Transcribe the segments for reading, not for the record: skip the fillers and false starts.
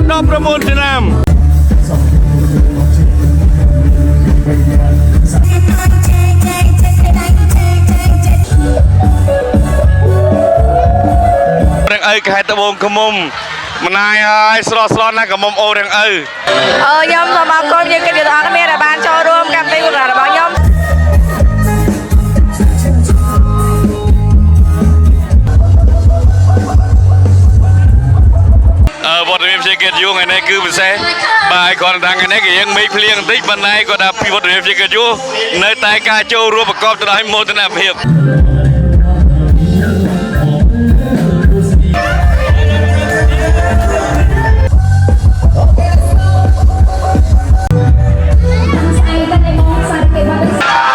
19ឆ្នាំរងឪខេត្តត្បូងឃ្មុំម្នាយហើយស្រស់ណាស់កមុំអូរងឪខ្ញុំសូមអរគុណយើងគិតទាំងអស់គ្នាដែលបានចូលរួមកម្មវិធីរបស់ខ្ញុំវត្តមានជាកិត្តិយសថ្ងៃនេះគឺពិសេសបាទគាត់ថាថ្ងៃនេះគេយើងមេឃភ្លៀងបន្តិចប៉ុន្តែគាត់ថាពីវត្តមានជាកិត្តិយសនៅតែការចូលរួមប្រកបទៅដោយមោទនភាព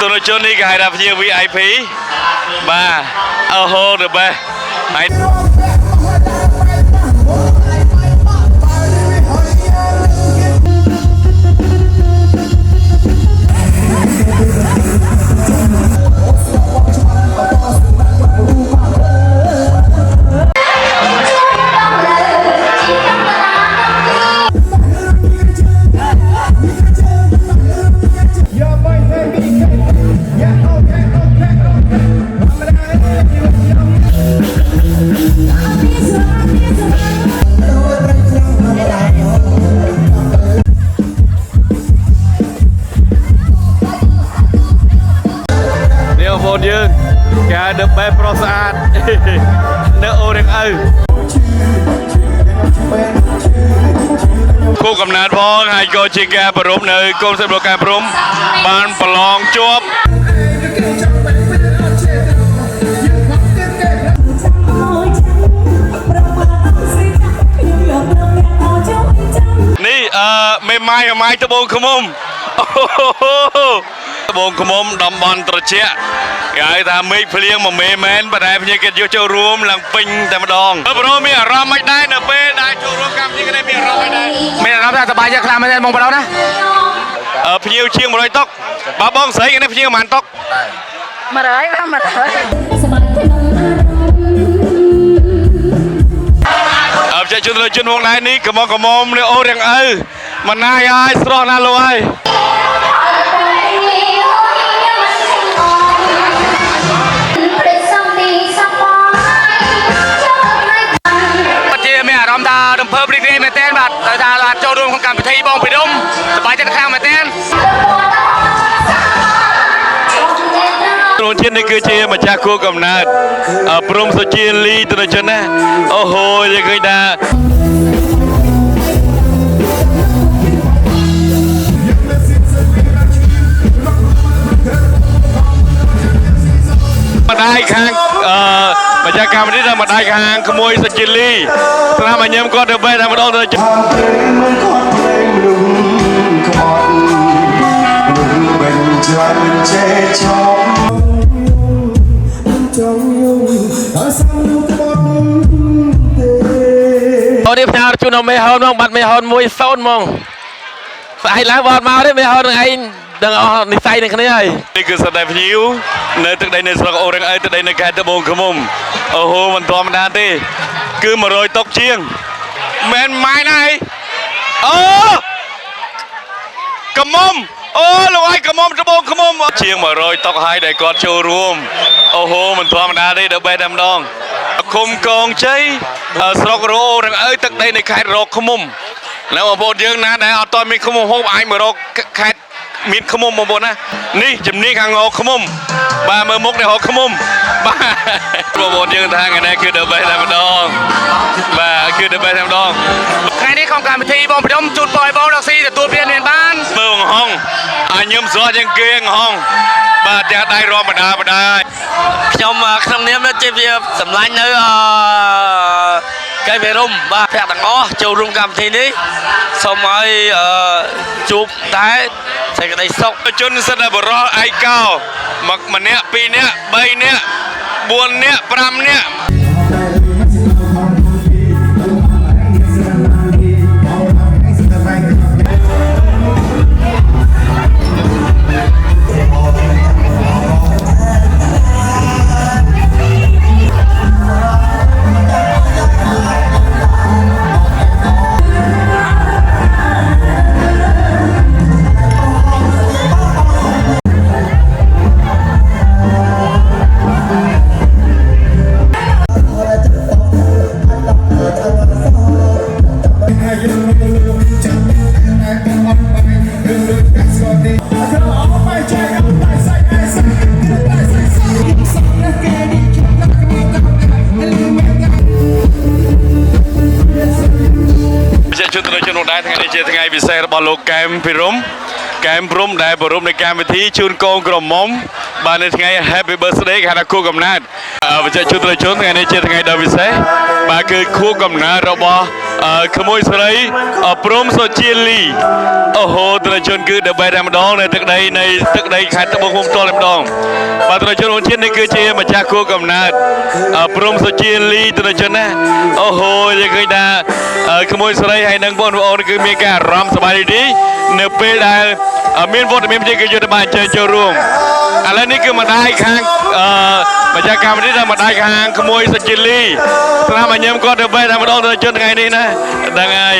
ទនជននេះគេហៅថាភ្ញៀវ VIP បាទអូហូ the best ហើយយើងគេហៅដើបែប្រុសស្អាតនៅអូរងឪគូកំណើតផងហើយក៏ជាការប្ររពនៅកូនសិស្សរបស់ការព្រំបានប្រឡងជាប់នេះមេម៉ាយត្បូងឃ្មុំត្បូងឃ្មុំតំបន់ត្រជាក់គេហៅថាមេឃភ្លៀងមួយមេមែនប៉ុន្តែភ្ញៀវកិត្តិយសចូលរួមឡើងពេញតែម្ដងប្រូមានអារម្មណ៍មិនដែរនៅពេលដែលចូលរួមកម្មវិធីនេះមានអារម្មណ៍មិនដែរមានអារម្មណ៍ថាសប្បាយចិត្តខ្លាំងមែនទេបងប្អូនណាភ្ញៀវជាង100តុកបើបងស្រីនេះភ្ញៀវប្រហែលតុក100ប្រជាជនលើជនវងដែរនេះកំមុំនៅអូរយ៉ាងឪមិនណាយហើយស្រស់ណាស់លោកហើយរំភើបរីករាយមែនទែនបាទដោយថាចូលរួមក្នុងកម្មវិធីបងពីដុំសប្បាយចិត្តខ្លាំងមែនទែនក្រុមជាតិនេះគឺជាម្ចាស់គូកំណើតព្រំសុជាលីទនជនណាអូហូយើងឃើញថាម្ដាយខាងម្ចាស់កម្មវិធីម្ដាយខាងក្មួយសុជាលីស្រាប់ឲ្យញឹមគាត់ទៅបែរតែម្ដងទៅអូនេះផ្ញើជូនដល់មេហនមកបាត់មេហន1-0ហ្មងស្អែកឡើងវត្តមកទេមេហននឹងឯងដឹងអស់និស័យនឹងគ្នាហើយនេះគឺសត្វតែភ្ញៀវនៅទឹកដីនៅស្រុកអូរងឪទឹកដីនៅខេត្តត្បូងឃ្មុំអូហូមិនធម្មតាទេគឺ100តុកជាងមិនម៉ាយណាស់អូឃ្មុំអូលោកឯងឃ្មុំត្បូងឃ្មុំជាង100តុកហើយដែលគាត់ចូលរួមអូហូមិនធម្មតាទេដល់បែរតែម្ដងឃុំកងជ័យស្រុករអូរងឪទឹកដីនៅខេត្តរកឃ្មុំแล้วបងប្អូនយើងណាដែលអត់តមានឃ្មុំហូបអាចមករកខេត្តមានឃ្មុំបងប្អូនណានេះជំនាញខាងងឃ្មុំបាទមើលមុខនេះហៅឃ្មុំបាទបងប្អូនយើងថាថ្ងៃនេះគឺដើម្បីតែម្ដងបាទគឺដើម្បីតែម្ដងថ្ងៃនេះក្នុងកម្មវិធីបងប្រដុំជូនពរឲ្យបងរកស៊ីទទួលពានមានបានមើលហងឲ្យញឹមស្រស់ជាងគេហងបាទតែដៃរំបដាខ្ញុំក្នុងនាមជាវាសម្លាញ់នៅកែវិរមបាទភ័ក្រទាំងអស់ចូលរួមកម្មវិធីនេះសូមឲ្យជួបតែសេចក្តីសុខជនសិទ្ធិបរិសុទ្ធឯកោម្នាក់2នាក់3នាក់4នាក់5នាក់ ជាថ្ងៃពិសេសរបស់លោកកែមភិរមកែមព្រំដែលប្រពនៃកម្មវិធីជូនកូនក្រមុំបាននៅថ្ងៃ Happy Birthday គេហៅថាខួបកំណើតបច្ចេកជនត្រូវជនថ្ងៃនេះជាថ្ងៃដ៏ពិសេសបាទគឺខួបកំណើតរបស់ក្មួយស្រីព្រំសុជាលីអូហូត្រូវជនគឺដើម្បីតែម្ដងនៅទឹកដីខេត្តត្បូងឃ្មុំផ្ទាល់តែម្ដងបាទត្រូវជនអូនជាតិនេះគឺជាម្ចាស់ខួបកំណើតព្រំសុជាលីត្រូវជនណាអូហូយើងឃើញថាក្មួយស្រីហើយនិងបងប្អូនគឺមានការអារម្មណ៍សប្បាយរីករាយនៅពេលដែលមានវត្តមានប្រជាជនបានអញ្ជើញចូលរួមឥឡូវនេះគឺម្ដាយខាងម្ចាស់កម្មវិធីដែលម្ដាយខាងក្មួយសុជាលីស្រាប់ឲ្យញឹមគាត់ទៅបែរតែម្ដងទៅជនថ្ងៃនេះណាដឹងហើយ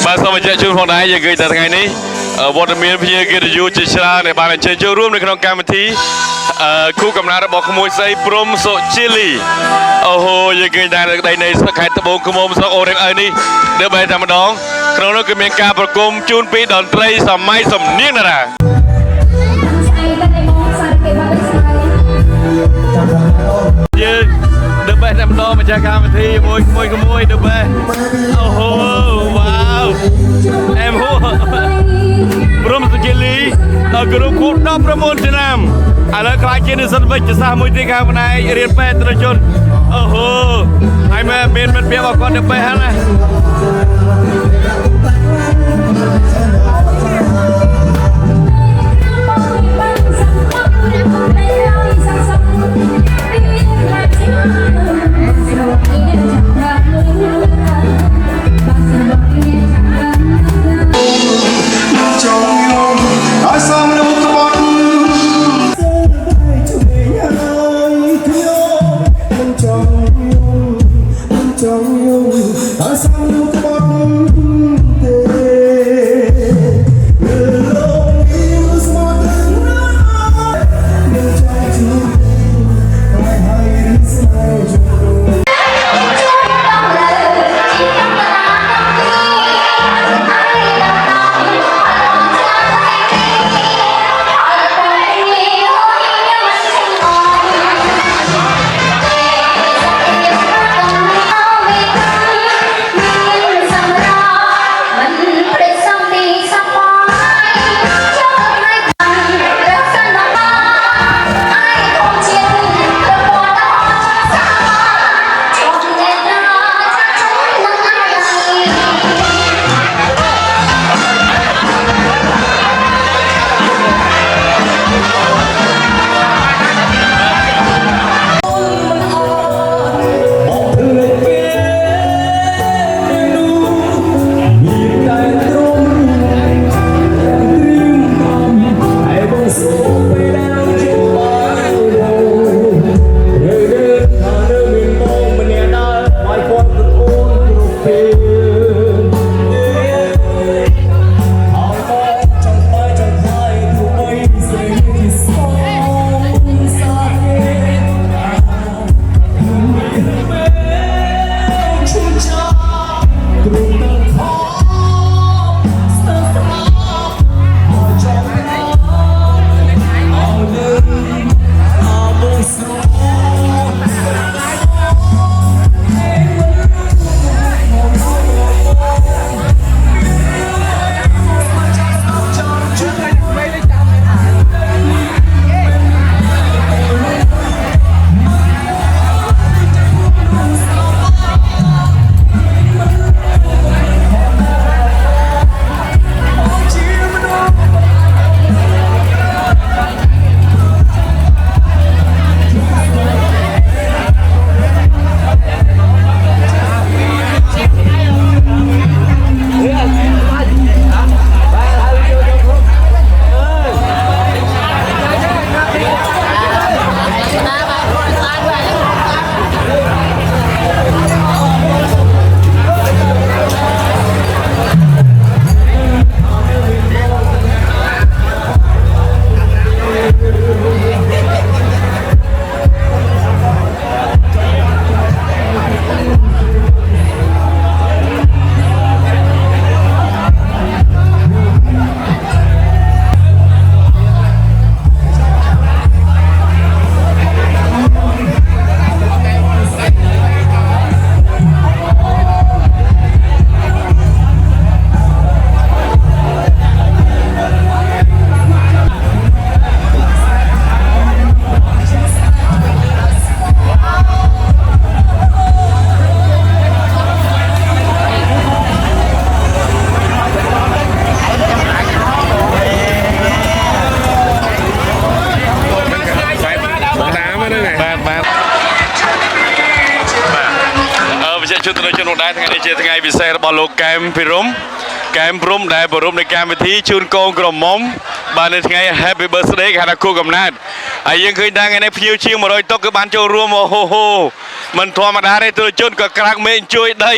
បាទសូមអញ្ជើញជូនផងដែរយើងឃើញតែថ្ងៃនេះវត្តមានភ្ញៀវកិត្តិយសជាច្រើនដែលបានអញ្ជើញចូលរួមនៅក្នុងកម្មវិធីគូកំណើតរបស់ក្មួយស្រីព្រំសុជាលីអូហូយើងឃើញតែទឹកដីនៃខេត្តត្បូងឃ្មុំស្រុកអូររឹងអើនេះនៅបែរតែម្ដងក្នុងនោះគឺមានការប្រគំជូនពីតន្ត្រីសម័យសំនៀងតារាយើងនៅបែរតែម្ដងម្ចាស់កម្មវិធីមួយនៅបែរអូហូវ៉ាវអែមហូព្រំសុជាលីដល់ក្រុមគូ19ឆ្នាំឥឡូវខ្លាចជានិស្សិតវិទ្យាសាស្ត្រមួយទីខាងផ្នែករៀនពេទ្យត្រជនអូហូហើយមានមិត្តភក្តិរបស់គាត់ទៅពេទ្យហ្នឹងណា នេះជាថ្ងៃពិសេសរបស់លោកកែមភិរមកែមព្រំដែលប្រពៃនៃកម្មវិធីជូនកូនក្រមុំបាននៅថ្ងៃ Happy Birthday គេហៅថាគូកំណើតហើយយើងឃើញថាថ្ងៃនេះភ្ញៀវជាង100តុកគឺបានចូលរួមអូហូមិនធម្មតាទេទស្សនិកជនក៏ក្រាក់មេឃជួយដី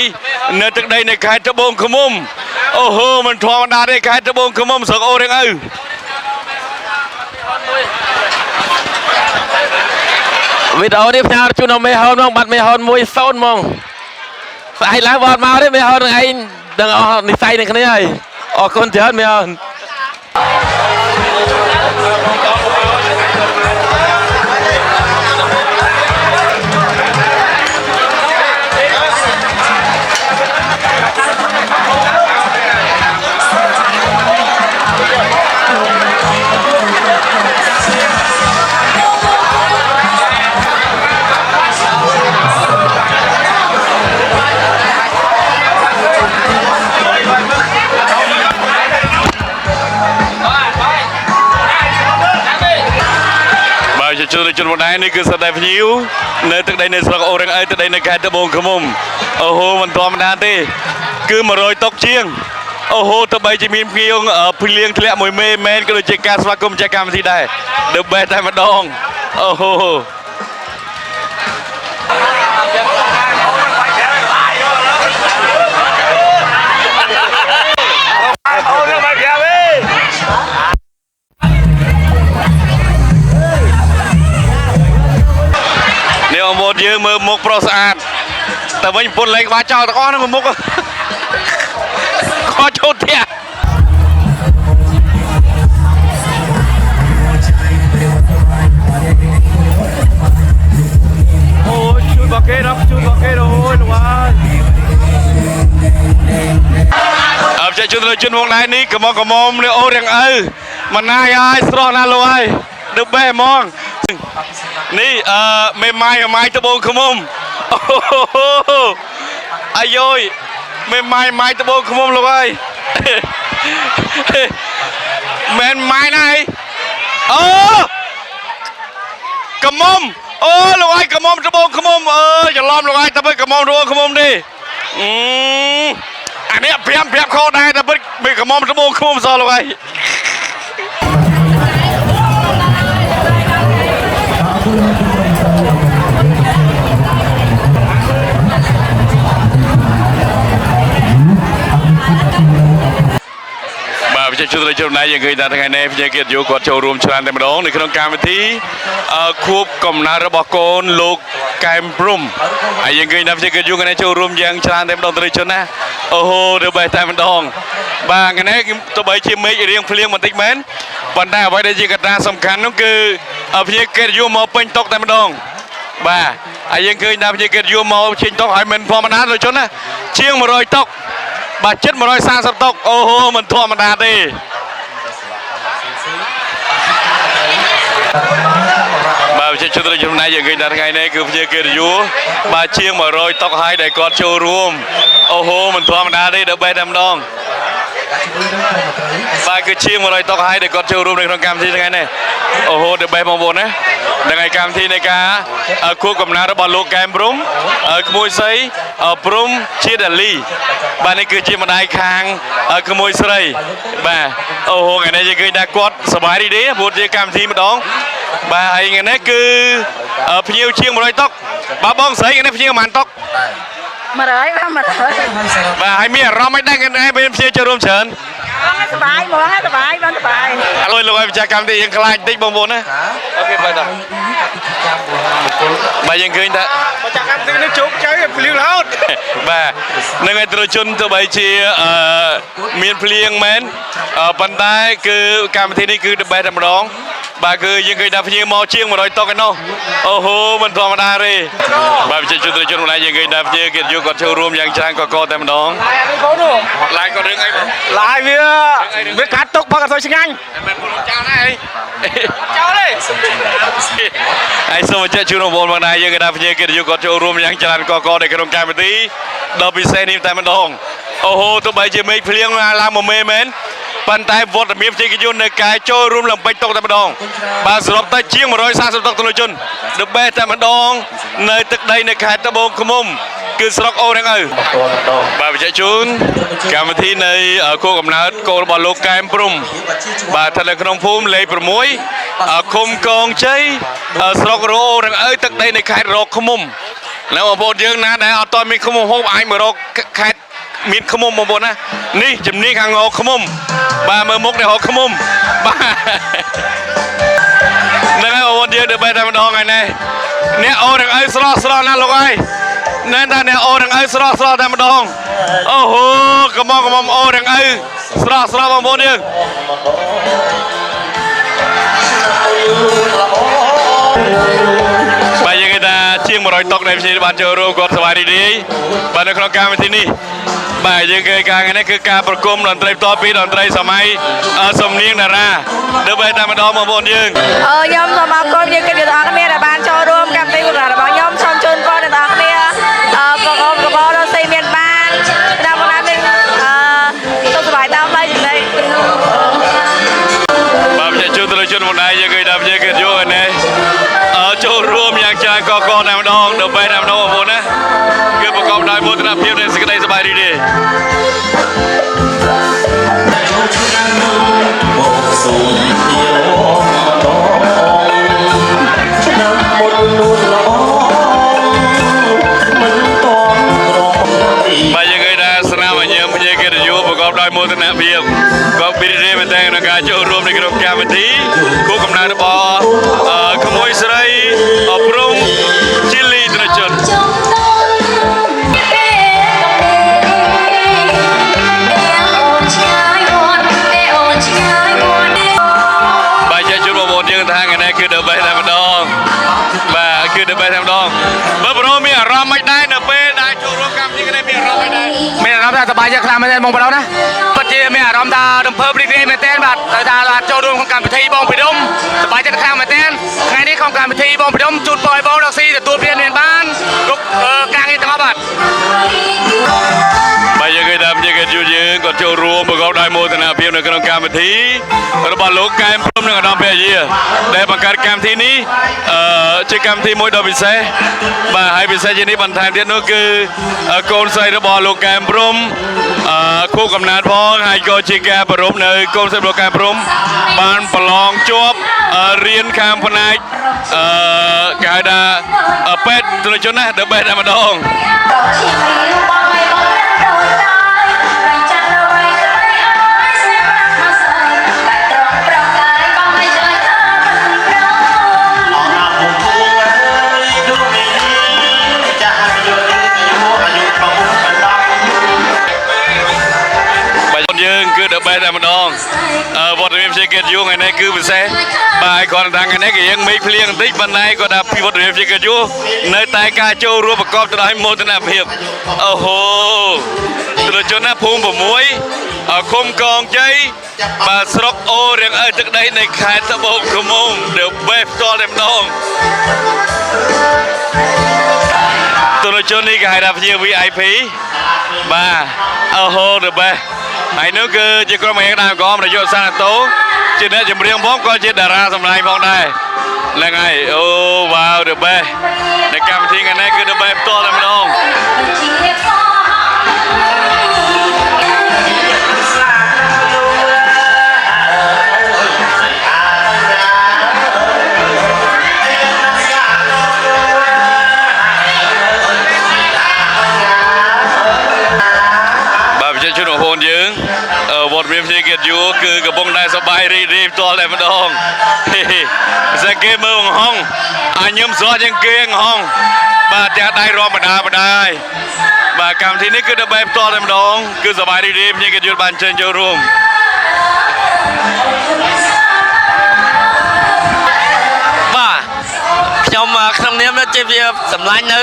នៅទឹកដីនៃខេត្តត្បូងឃ្មុំអូហូមិនធម្មតាទេខេត្តត្បូងឃ្មុំស្រុកអូររៀងឪវីដេអូនេះផ្សាយជូនដល់មេហនមកបាត់មេហន1-0ហ្មងស្អែកឡើងវត្តមកទេមេហននឹងឯងទាំងអស់និស័យនឹងគ្នាហើយអរគុណច្រើនមេហនជនបណ្ដានេះគឺសតែភ្ញៀវនៅទឹកដីនៃស្រុកអូររៀងឪទឹកដីនៃខេត្តត្បូងឃ្មុំអូហូមិនធម្មតាទេគឺ100តុកជាងអូហូទៅបីជាមានភ្ញៀវភ្លៀងធ្លាក់មួយមេមែនក៏ដូចជាការស្វាគមន៍ចាស់កម្មវិធីដែរ The Best តែម្ដងអូហូនេះអមតយើងមើលមុខប្រុសស្អាតតែវិញពុនលេងក្បាលចោលទាំងអស់ហ្នឹងមុខខោចូលផ្ទះអូយជួយបកគេដល់ជួយបកគេដល់អូយលោកអើយជួយជនវងដែរនេះកំងនេះអូរៀងឪមិនណាយហើយស្រស់ណាស់លោកអើយដឹកបែហ្មងនេះមេម៉ាយត្បូងឃ្មុំអាយយមេម៉ាយត្បូងឃ្មុំលោកអើយមែនម៉ាយណាស់អូឃ្មុំអូលោកអើយឃ្មុំត្បូងឃ្មុំច្រឡំលោកអើយតែពិតឃ្មុំត្បូងឃ្មុំទេអានេះ5ខោដែរតែពិតឃ្មុំត្បូងឃ្មុំសោះលោកអើយជាជនរជនណៃយើងឃើញថាថ្ងៃនេះភ្ញៀវកិត្តិយសគាត់ចូលរួមច្រើនតែម្ដងនៅក្នុងកម្មវិធីខួបកំណើតរបស់កូនលោកកែមព្រំហើយយើងឃើញថាភ្ញៀវកិត្តិយសថ្ងៃនេះចូលរួមយ៉ាងច្រើនតែម្ដងទស្សនិកជនណាអូហូទៅបែបតែម្ដងបាទថ្ងៃនេះទោះបីជាមេឃរៀងភ្លៀងបន្តិចមែនប៉ុន្តែអ្វីដែលជាកត្តាសំខាន់នោះគឺភ្ញៀវកិត្តិយសមកពេញតុកតែម្ដងបាទហើយយើងឃើញថាភ្ញៀវកិត្តិយសមកចេញតុកហើយមិនធម្មតាទស្សនិកជនណាជាង100តុកបាទជិត140តុកអូហូមិនធម្មតាទេបាទជាជនចំណែកយើងឃើញថាថ្ងៃនេះគឺភ្ញៀវកិត្តិយសបាទជាង100តុកហើយដែលគាត់ចូលរួមអូហូមិនធម្មតាទេដល់បែតែម្ដងបាទគឺជាង100តុកហើយដែលគាត់ចូលរួមនៅក្នុងកម្មវិធីថ្ងៃនេះអូហូដល់បែបងប្អូនណាថ្ងៃកម្មវិធីនៃការខួបកំណើតរបស់លោកកែមព្រំក្មួយស្រីព្រំជាដាលីបាទនេះគឺជាម្ដាយខាងក្មួយស្រីបាទអូហូថ្ងៃនេះយើងឃើញថាគាត់សប្បាយរីករាយព្រោះជាកម្មវិធីម្ដងបាទហើយថ្ងៃនេះគឺភ្ញៀវជាង100តុកបាទបងស្រីថ្ងៃនេះភ្ញៀវប៉ុន្មានតុក100បាទហើយមានអារម្មណ៍មិនដែរថ្ងៃនេះភ្ញៀវចូលរួមច្រើនសប្បាយហ្មងសប្បាយបងសប្បាយអរលោកឲ្យម្ចាស់កម្មវិធីយើងខ្លាចតិចបងប្អូនណាអូខេបាទបាទយើងឃើញថាម្ចាស់កម្មវិធីនេះជោគជ័យភ្លៀងរហូតបាទនឹងឲ្យទស្សនិកជនទៅបីជាមានភ្លៀងមែនប៉ុន្តែគឺកម្មវិធីនេះគឺដបេតតែម្ដងបាទគឺយើងឃើញថាភ្ញៀវមកជាង100តុកឯណោះអូហូមិនធម្មតាទេបាទប្រជាជនម្នាក់យើងឃើញថាភ្ញៀវកិត្តិយសគាត់ចូលរួមយ៉ាងច្រើនកកតែម្ដងឡាយក៏រឿងអីឡាយវាកាត់ទុកបើអត់សូវឆ្ងាញ់មិនពលចោលណាចោលទេហើយសូមអញ្ជើញជូនបងប្អូនមកដែរយើងគេថាភ្ញៀវកិត្តិយសគាត់ចូលរួមយ៉ាងច្រើនកកនៅក្នុងកម្មវិធីដល់ពិសេសនេះតែម្ដងអូហូទោះបីជាមេឃភ្លៀងឡើងមកមេមែនប៉ុន្តែវត្តមានប្រជាជននៅកាយចូលរួមលំពេចតុកតែម្ដងបាទសរុបទៅជាង140តុកទស្សនិកជន The Best តែម្ដងនៅទឹកដីនៅខេត្តត្បូងឃ្មុំ គឺស្រុកអូរទាំងឪបាទវិជ្ជាជូនកម្មវិធីនៃគោលកំណើតគោលរបស់លោកកែមព្រំបាទស្ថិតនៅក្នុងភូមិលេខ6ឃុំកងជ័យស្រុករអូរទាំងឪទឹកដីនៃខេត្តរកឃ្មុំแล้วបងប្អូនយើងណាដែលអត់តមានឃ្មុំហូបអាចមករកខេត្តមានឃ្មុំបងប្អូនណានេះជំនាញខាងរកឃ្មុំបាទមើលមុខនេះរកឃ្មុំបាទហ្នឹងហើយបងប្អូនយើងទៅបែរតែម្ដងហើយណែអ្នកអូទាំងឪស្រស់ស្រស់ណាលោកអើយណែតាអ្នកអូទាំងឪស្រស់ស្រស់តែម្ដងអូហូកំងអូទាំងឪស្រស់ស្រស់បងប្អូនយើងបាទយើងគេថាជាង100តុកនៃវិទ្យាបានចូលរួមគាត់សប្បាយរីករាយបាទនៅក្នុងកម្មវិធីនេះបាទយើងគេការថ្ងៃនេះគឺការប្រគំតន្ត្រីផ្ទាល់ពីតន្ត្រីសម័យសំនៀងតារាដើម្បីតែម្ដងបងប្អូនយើងខ្ញុំសូមអរគុណយើងគេទាំងអស់គ្នាដែលបានចូលរួមកម្មវិធីរបស់ខ្ញុំសូមជូនពរដល់អ្នកគ្នាប្រកបរបររកស៊ីមានបានតាមបណ្ដាមានសុខសប្បាយតាមដៃចំណេះបាទជាជួនទៅជួនបណ្ដាយើងគេដល់យើងគេយកឯនេះចូលរួមយ៉ាងច្រើនកកតែម្ដងដើម្បីតែម្ដងបងប្អូនណាគឺប្រកបដោយមោទនភាពនិងសេចក្តីសប្បាយរីករាយបាទយើងគេថាស្នាមញញឹមភ្ញាកិត្តិយសប្រកបដោយមោទនភាពក៏ពីរីករាយមែនទែនក្នុងការចូលរួមในក្នុងកម្មវិធីគូកំណើតរបស់ក្មួយស្រីអប់រំជីលីត្រាជនបាទជាជួនបងប្អូនយើងថាថ្ងៃនេះគឺដើម្បីតែម្ដងបាទគឺដើម្បីតែម្ដងបើប្រូមានអារម្មណ៍មិនដែរនៅពេលដែលចូលរួមកម្មវិធីនេះមានអារម្មណ៍មិនដែរមានអារម្មណ៍ថាសប្បាយចិត្តខ្លាំងមែនទេបងប្អូនណាពិតជាមានអារម្មណ៍ថារំភើបរីករាយមែនទែនបាទដោយថាចូលរួមក្នុងកម្មវិធីបងពីរុំសប្បាយចិត្តខ្លាំងមែនទែនថ្ងៃនេះក្នុងកម្មវិធីបងពីរុំជូនពរឲ្យបងរកស៊ីទទួលបានមានបានគ្រប់ការងារទាំងអស់បាទបាទយើងគេថាជាកិត្តិយសយើងក៏ចូលរួមប្រកបដោយមោទនភាពនៅក្នុងកម្មវិធីរបស់លោកកែមព្រំនិងឧត្តមភរិយាដែលបង្កើតកម្មវិធីនេះជាកម្មវិធីមួយដ៏ពិសេសបាទហើយពិសេសជាងនេះបន្ថែមទៀតនោះគឺកូនស្រីរបស់លោកកែមព្រំគូកំណើតផងហើយក៏ជាការប្រពនៅកូនស្រីរបស់កែមព្រំបានប្រឡងជាប់រៀនខាងផ្នែកគេហៅថាពេទ្យទស្សនណាដើម្បីតែម្ដងយើងគឺដើម្បីតែម្ដងវត្តមានផ្សេងគេយូរថ្ងៃនេះគឺពិសេសបាទគាត់ថាថ្ងៃនេះគេយើងមេឃភ្លៀងបន្តិចប៉ុន្តែគាត់ថាពីវត្តមានផ្សេងគេយូរនៅតែការចូលរួមប្រកបទៅដោយមោទនភាពអូហូទរជនណាភូមិ6ឃុំកងជ័យបាទស្រុកអូរៀងទឹកដីនៃខេត្តត្បូងឃ្មុំដែលបេះផ្ទាល់តែម្ដងទរជននេះគេហៅថាជា VIP បាទអូហូទៅបេះហើយនោះគឺជាក្រុមឯកតាមក្រុមនយោបាយសានតូជាអ្នកចម្រៀងផងក៏ជាតារាសម្ដែងផងដែរហ្នឹងហើយអូវ៉ាវthe best ในកម្មវិធីថ្ងៃនេះគឺ the best ផ្ទាល់តែម្ដងជួនបងប្អូនយើងវត្តមានផ្សេងគេយូរគឺកំពុងតែសប្បាយរីករាយផ្ទាល់តែម្ដងផ្សេងគេមើលបង្ហងញឹមស្រស់ជាងគេបង្ហងបាទទាំងដៃរាប់បណ្ដាហើយបាទកម្មវិធីនេះគឺដើម្បីផ្ទាល់តែម្ដងគឺសប្បាយរីករាយភ្ញៀវគេយល់បានចេញចូលរួមបាទខ្ញុំក្នុងនាមជាវាសម្លាញ់នៅ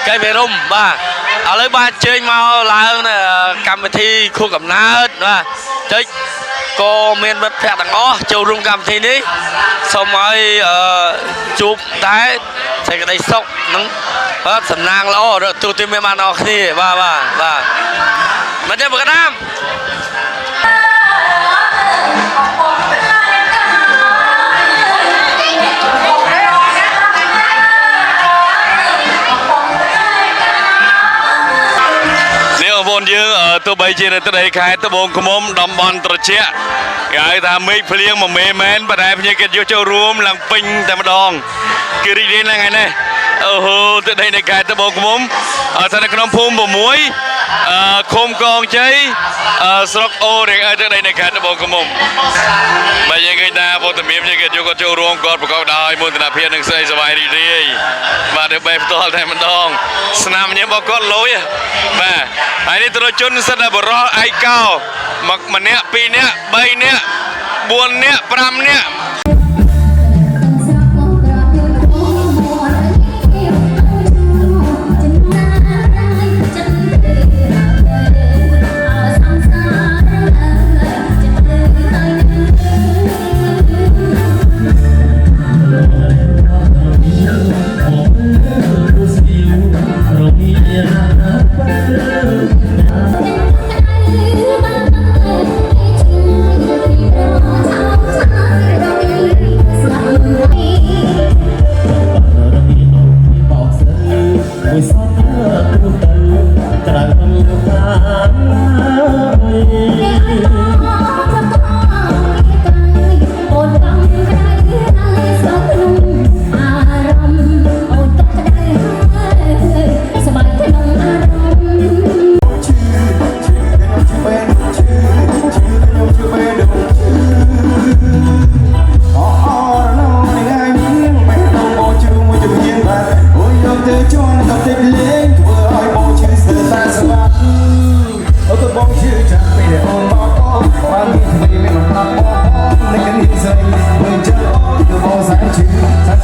កែវិរុំបាទឥឡូវបានជើញមកឡើងកម្មវិធីខួបកំណើតបាទចុចក៏មានមិត្តភក្តិទាំងអស់ចូលរួមកម្មវិធីនេះសូមឲ្យជួបតែសេចក្តីសុខនិងសំណាងល្អទូទៅមានបានអស់គ្នាបាទមិនទេបងក្តាម ទោះបីជានៅទីខេត្តត្បូងឃ្មុំតំបន់ត្រជាក់គេហៅថាមេឃភ្លៀងមួយមេមែនប៉ុន្តែភ្ញៀវកិត្តិយសចូលរួមឡើងពេញតែម្ដងគឺរីករាយណាស់ថ្ងៃនេះអូហូទីដីនៃខេត្តត្បូងឃ្មុំស្ថិតនៅក្នុងភូមិ6ឃុំកងជ័យស្រុកអូរៀងឲ្យទីដីនៃខេត្តត្បូងឃ្មុំបើយើងឃើញថាពលរដ្ឋមានភ្ញៀវកិត្តិយសគាត់ចូលរួមគាត់ប្រកបដោយមោទនភាពនិងសេចក្ដីសប្បាយរីករាយបាទទៅបែបផ្ទាល់តែម្ដងស្នាមញ៉ាំរបស់គាត់លុយបាទហើយនេះទរជនសិតតែបរោះឯកោម្នាក់2នាក់3នាក់4នាក់5នាក់Hãy subscribe cho kênh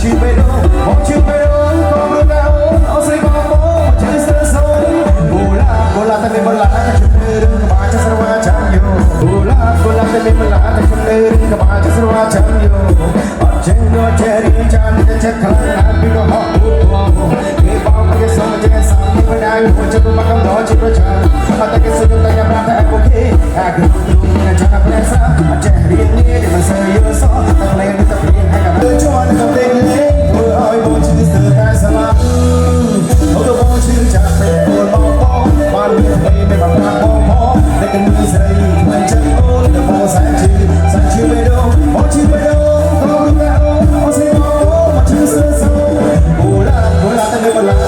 Ghiền Mì Gõ để không bỏ lỡ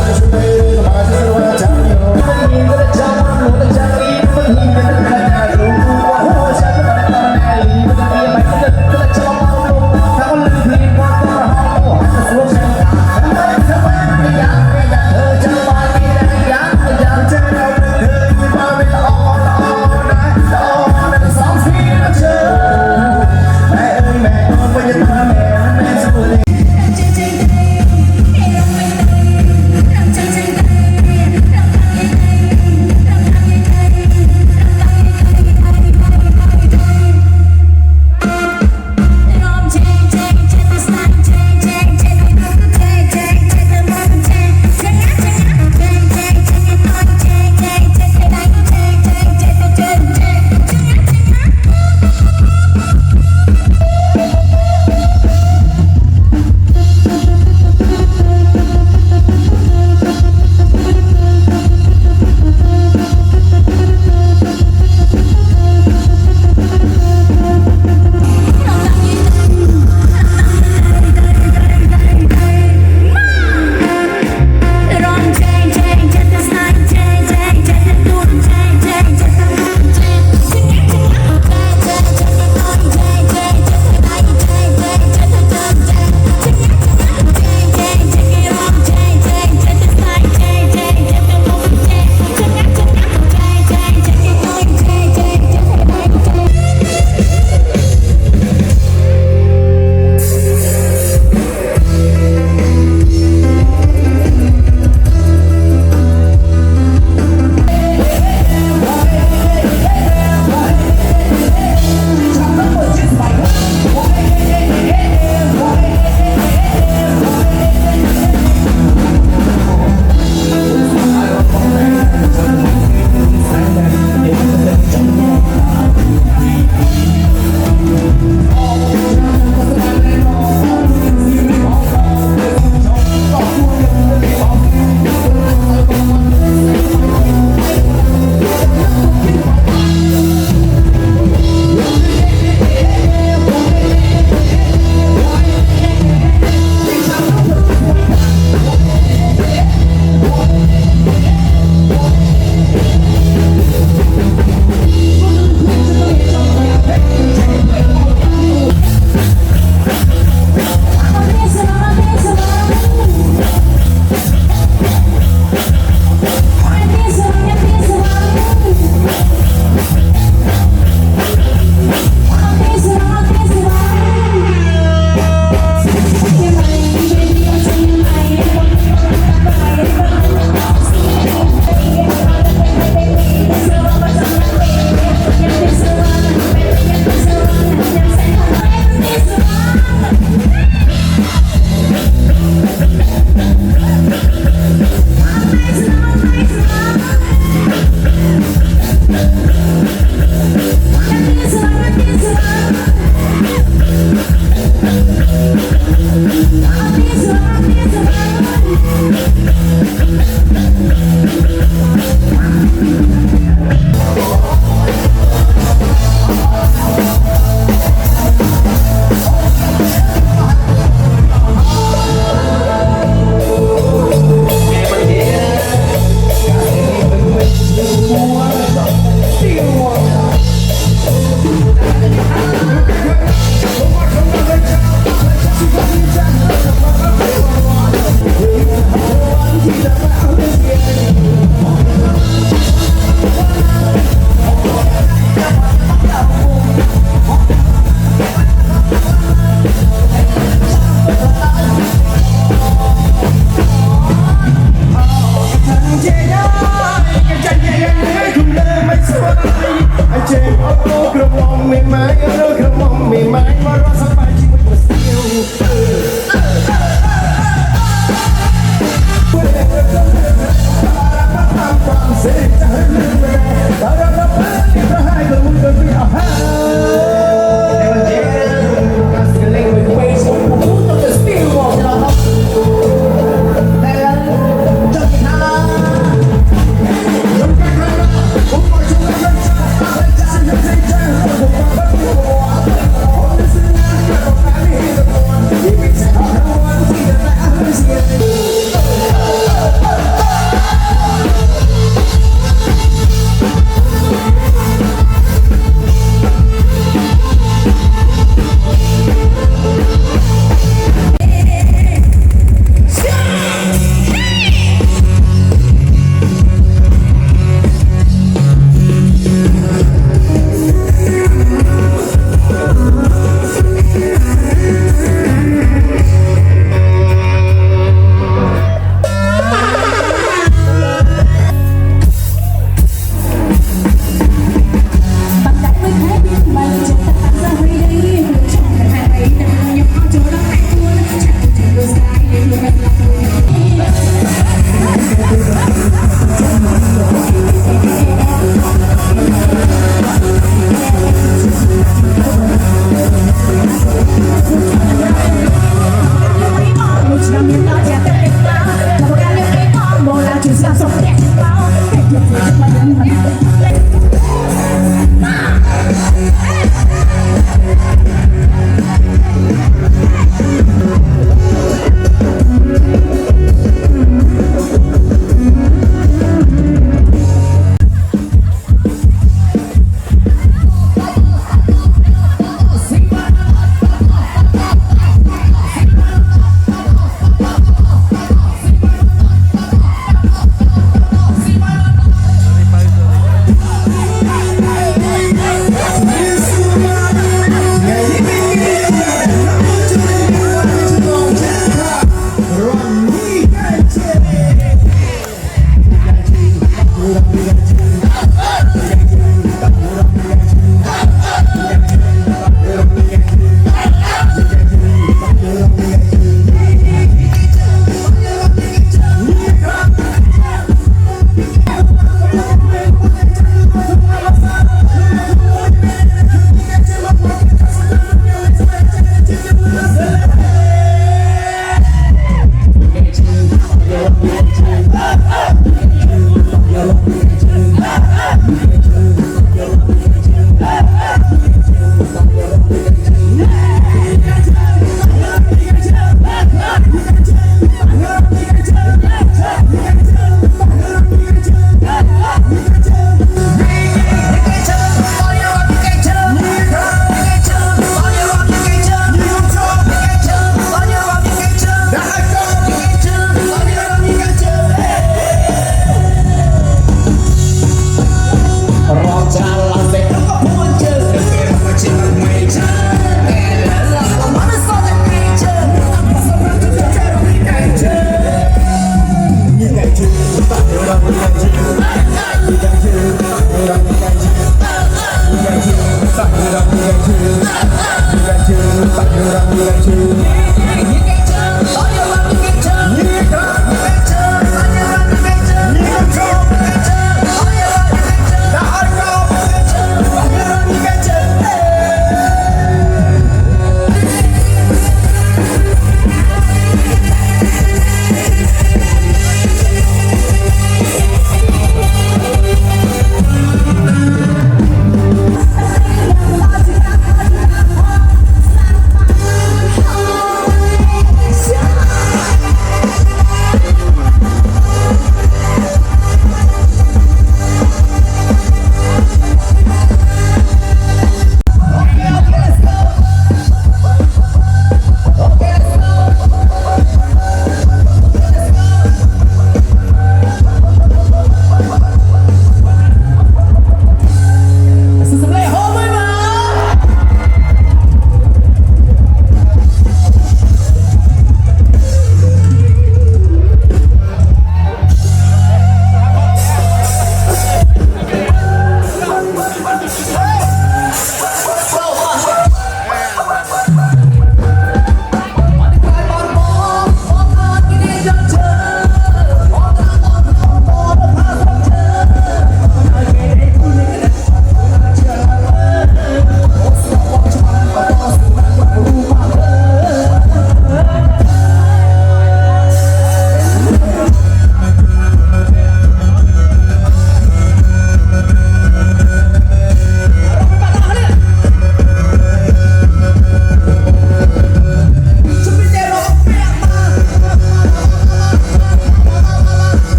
Oh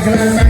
Yes,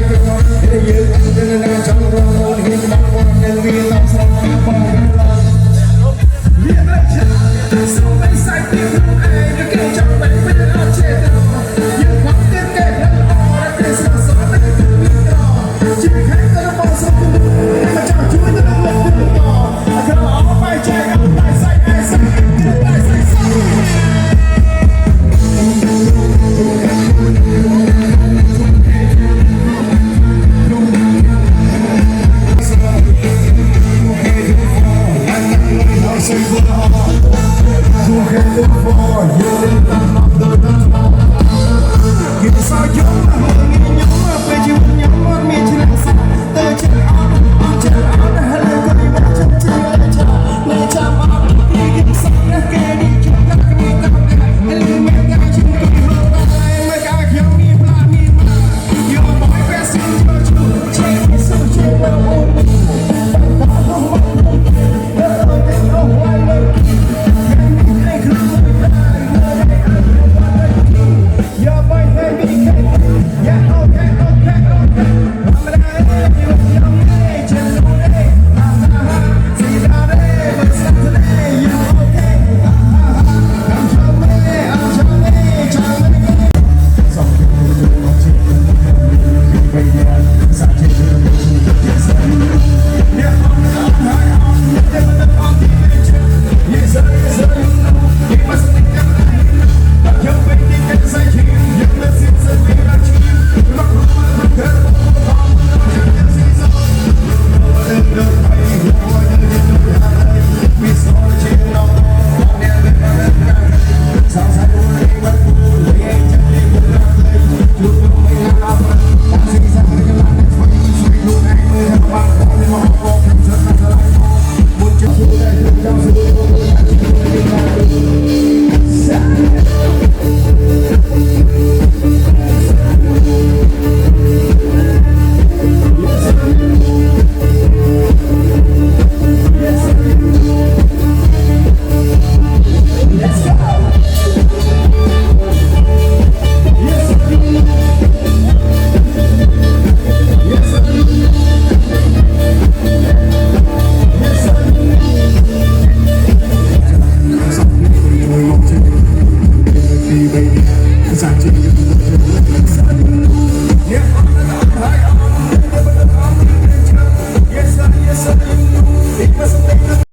sir.